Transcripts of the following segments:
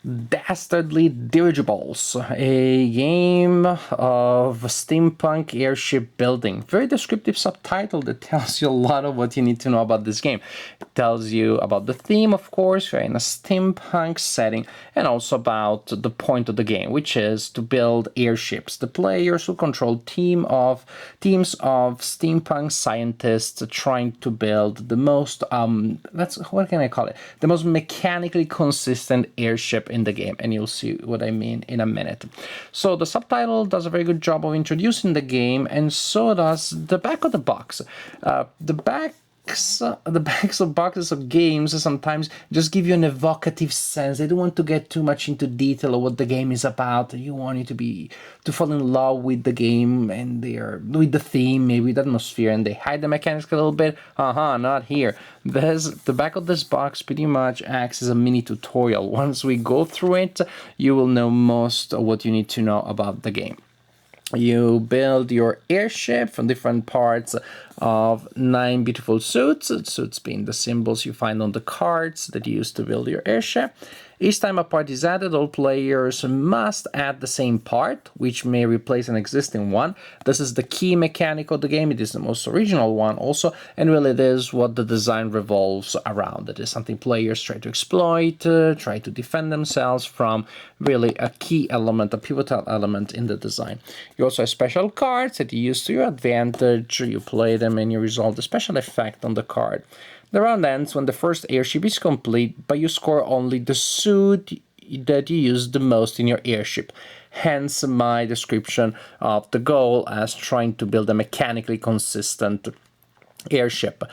Dastardly Dirigibles, a game of steampunk airship building. Very descriptive subtitle that tells you a lot of what you need to know about this game. It tells you about the theme, of course, we're in a steampunk setting, and also about the point of the game, which is to build airships. The players will control teams of steampunk scientists trying to build the most, what can I call it? The most mechanically consistent airship in the game, and you'll see what I mean in a minute. So the subtitle does a very good job of introducing the game, and so does the back of the box. The backs of boxes of games sometimes just give you an evocative sense. They don't want to get too much into detail of what the game is about. You want you to fall in love with the game and with the theme, maybe the atmosphere, and they hide the mechanics a little bit. Not here. The back of this box pretty much acts as a mini tutorial. Once we go through it, you will know most of what you need to know about the game. You build your airship from different parts of 9 beautiful suits, suits being the symbols you find on the cards that you use to build your airship. Each time a part is added, all players must add the same part, which may replace an existing one. This is the key mechanic of the game. It is the most original one also, and really it is what the design revolves around. It is something players try to exploit, try to defend themselves from, really a key element, a pivotal element in the design. You also have special cards that you use to your advantage. You play them and you resolve the special effect on the card. The round ends when the first airship is complete, but you score only the suit that you use the most in your airship. Hence my description of the goal as trying to build a mechanically consistent airship.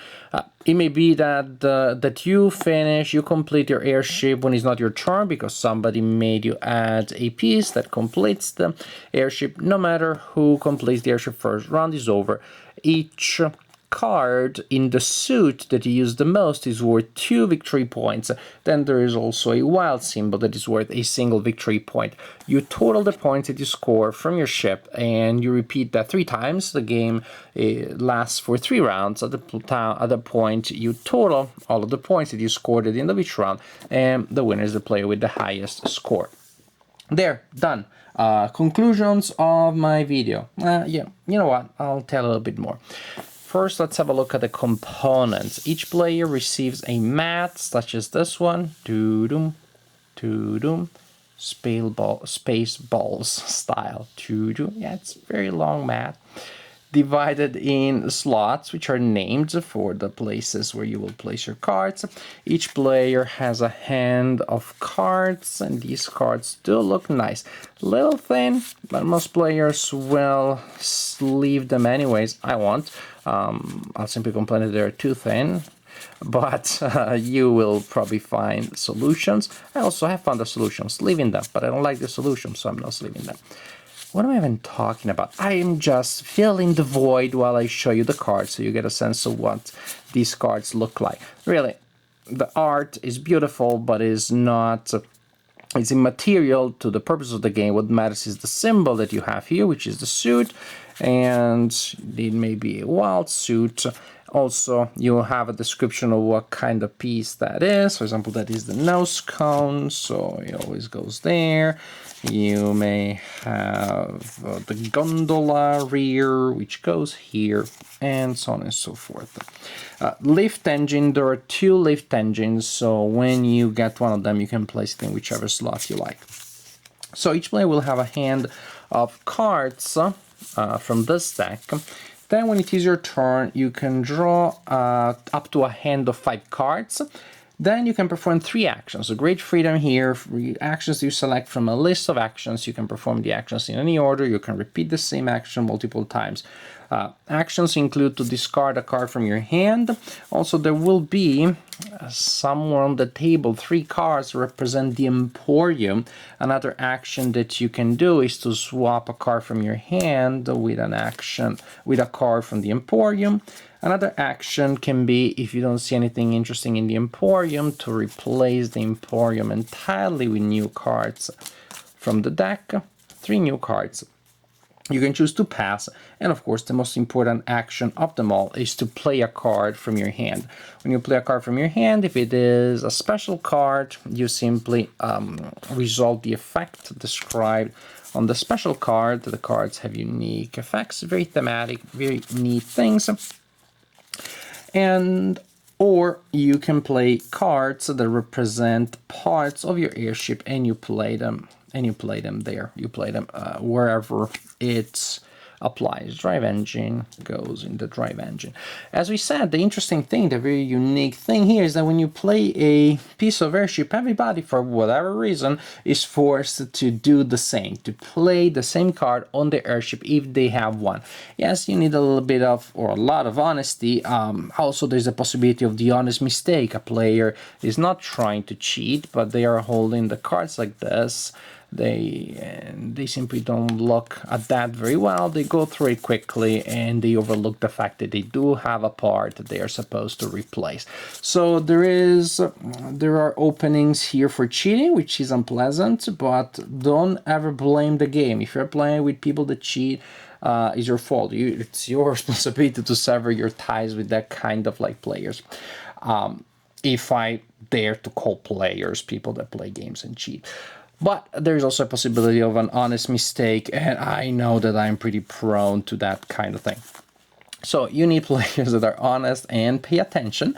It may be that you complete your airship when it's not your turn because somebody made you add a piece that completes the airship. No matter who completes the airship first, round is over. Each card in the suit that you use the most is worth 2 victory points. Then there is also a wild symbol that is worth a single victory point. You total the points that you score from your ship and you repeat that 3 times. The game lasts for 3 rounds. At the point you total all of the points that you scored at the end of each round, and the winner is the player with the highest score. There, done. Conclusions of my video. You know what? I'll tell a little bit more. First, let's have a look at the components. Each player receives a mat, such as this one. Space balls style. Yeah, it's a very long mat. Divided in slots, which are named for the places where you will place your cards. Each player has a hand of cards, and these cards do look nice. Little thin, but most players will leave them anyways. I won't. I'll simply complain that they're too thin, but you will probably find solutions. I also have found the solutions, leaving them, but I don't like the solutions, so I'm not leaving them. What am I even talking about? I am just filling the void while I show you the cards so you get a sense of what these cards look like. Really, the art is beautiful, but it's immaterial to the purpose of the game. What matters is the symbol that you have here, which is the suit, and it may be a wild suit. Also, you have a description of what kind of piece that is. For example, that is the nose cone, so it always goes there. You may have the gondola rear, which goes here, and so on and so forth. Lift engine, there are 2 lift engines, so when you get one of them, you can place it in whichever slot you like. So each player will have a hand of cards from this deck. Then when it is your turn, you can draw up to a hand of 5 cards. Then you can perform 3 actions. So great freedom here. Actions you select from a list of actions. You can perform the actions in any order. You can repeat the same action multiple times. Actions include to discard a card from your hand. Also, there will be somewhere on the table 3 cards represent the Emporium. Another action that you can do is to swap a card from your hand with a card from the Emporium. Another action can be, if you don't see anything interesting in the Emporium, to replace the Emporium entirely with new cards from the deck. 3 new cards. You can choose to pass, and of course the most important action of them all is to play a card from your hand. When you play a card from your hand, if it is a special card, you simply resolve the effect described on the special card. The cards have unique effects, very thematic, very neat things. And or you can play cards that represent parts of your airship, and you play them there. You play them wherever it's applies. Drive engine goes in the drive engine. As we said, the interesting thing, the very unique thing here is that when you play a piece of airship, everybody, for whatever reason, is forced to do the same, to play the same card on the airship if they have one. Yes, you need a little bit of, or a lot of honesty. Also, there's a possibility of the honest mistake. A player is not trying to cheat, but they are holding the cards like this. They simply don't look at that very well. They go through it quickly, and they overlook the fact that they do have a part that they are supposed to replace. So there are openings here for cheating, which is unpleasant, but don't ever blame the game. If you're playing with people that cheat, it's your fault. It's your responsibility to sever your ties with that kind of players. If I dare to call players people that play games and cheat. But there's also a possibility of an honest mistake, and I know that I'm pretty prone to that kind of thing. So you need players that are honest and pay attention.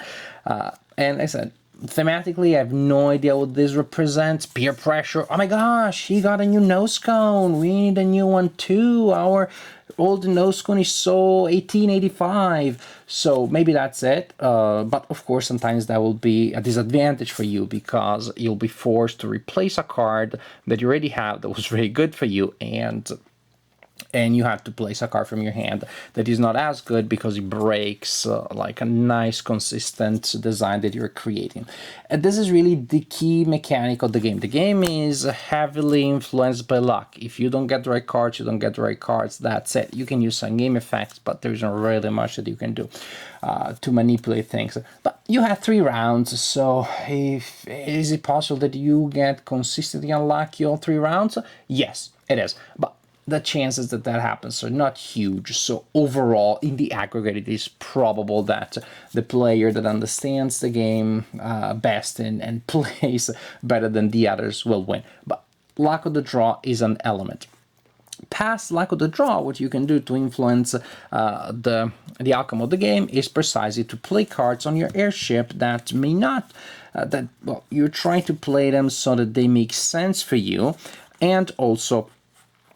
And I said, thematically, I have no idea what this represents. Peer pressure. Oh my gosh, he got a new nose cone. We need a new one too. Our old nose cone is so 1885. So maybe that's it. But of course, sometimes that will be a disadvantage for you because you'll be forced to replace a card that you already have that was very good for you, and you have to place a card from your hand that is not as good because it breaks like a nice consistent design that you're creating. And this is really the key mechanic of the game. The game is heavily influenced by luck. If you don't get the right cards, you don't get the right cards, that's it. You can use some game effects, but there's not really much that you can do to manipulate things. But you have 3 rounds, so is it possible that you get consistently unlucky all 3 rounds? Yes, it is. But the chances that happens are not huge. So overall, in the aggregate, it is probable that the player that understands the game best and plays better than the others will win. But luck of the draw is an element. Past luck of the draw, what you can do to influence the outcome of the game is precisely to play cards on your airship that may not, you're trying to play them so that they make sense for you, and also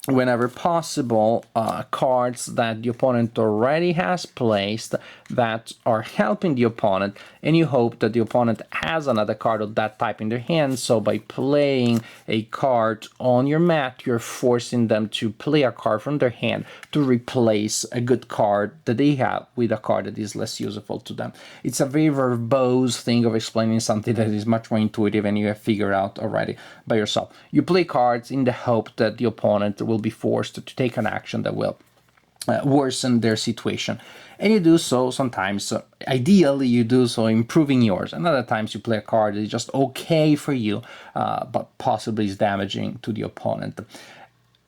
whenever possible, cards that the opponent already has placed that are helping the opponent, and you hope that the opponent has another card of that type in their hand. So by playing a card on your mat, you're forcing them to play a card from their hand to replace a good card that they have with a card that is less useful to them. It's a very verbose thing of explaining something that is much more intuitive and you have figured out already by yourself. You play cards in the hope that the opponent will be forced to take an action that will worsen their situation, and you do so sometimes. Ideally, you do so improving yours, and other times you play a card that is just okay for you, but possibly is damaging to the opponent.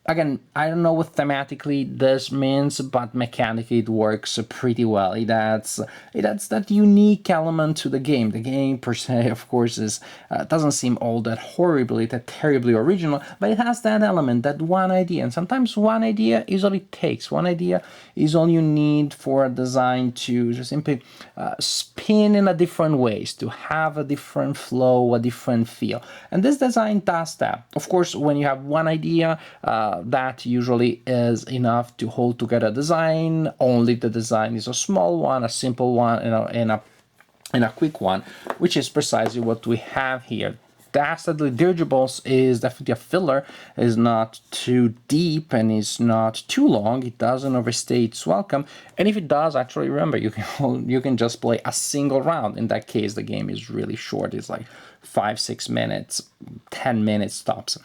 Again, I don't know what thematically this means, but mechanically it works pretty well. It adds that unique element to the game. The game per se, of course, doesn't seem all that horribly, that terribly original, but it has that element, that one idea. And sometimes one idea is all it takes. One idea is all you need for a design to just simply spin in a different ways, to have a different flow, a different feel. And this design does that. Of course, when you have one idea, that usually is enough to hold together a design. Only the design is a small one, a simple one, and a quick one, which is precisely what we have here. Dastardly Dirigibles is definitely a filler. It is not too deep and is not too long. It doesn't overstay its welcome. And if it does, actually remember, you can just play a single round. In that case, the game is really short. It's like 5-6 minutes, 10 minutes tops.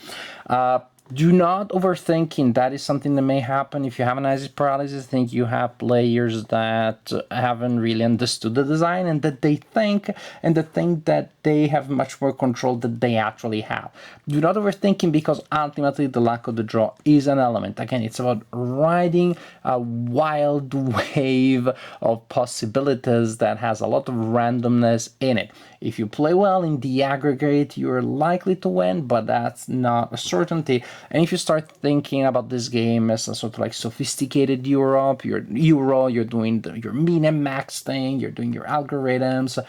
Do not overthinking. That is something that may happen if you have analysis paralysis. Think you have players that haven't really understood the design and that they think that they have much more control than they actually have. Do not overthinking, because ultimately the luck of the draw is an element. Again, it's about riding a wild wave of possibilities that has a lot of randomness in it. If you play well in the aggregate, you're likely to win, but that's not a certainty. And if you start thinking about this game as a sort of like sophisticated Europe, you're doing your min and max thing, you're doing your algorithms,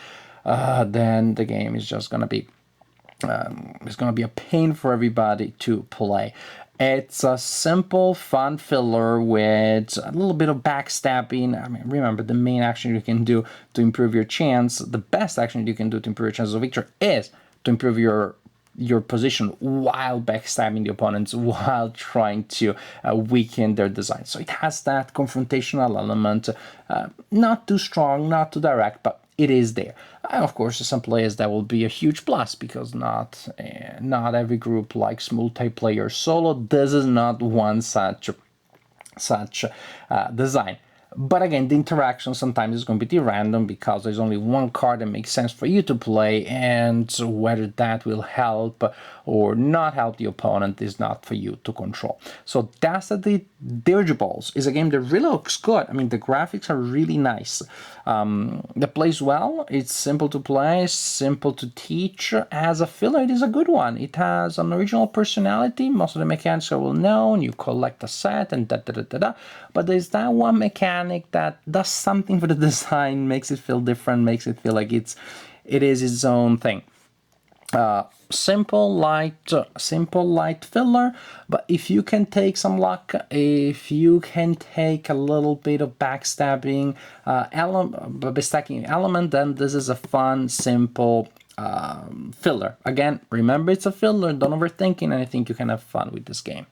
then the game is just gonna be it's gonna be a pain for everybody to play. It's a simple, fun filler with a little bit of backstabbing. I mean, remember, the main action you can do to improve your chance, the best action you can do to improve your chances of victory, is to improve your position while backstabbing the opponents, while trying to weaken their design. So it has that confrontational element, not too strong, not too direct, but it is there. And of course, some players that will be a huge plus, because not every group likes multiplayer solo. This is not one such design. But again, the interaction sometimes is going to be random, because there's only one card that makes sense for you to play, and whether that will help or not help the opponent is not for you to control. So Dastardly Dirigibles is a game that really looks good. I mean, the graphics are really nice. That plays well. It's simple to play, simple to teach. As a filler, it is a good one. It has an original personality. Most of the mechanics are well known. You collect a set and da. But there's that one mechanic that does something for the design, makes it feel different, makes it feel like it is its own thing. Simple light filler, but if you can take some luck, if you can take a little bit of backstabbing element, then this is a fun, simple filler. Again, remember, it's a filler, don't overthink it, and I think you can have fun with this game.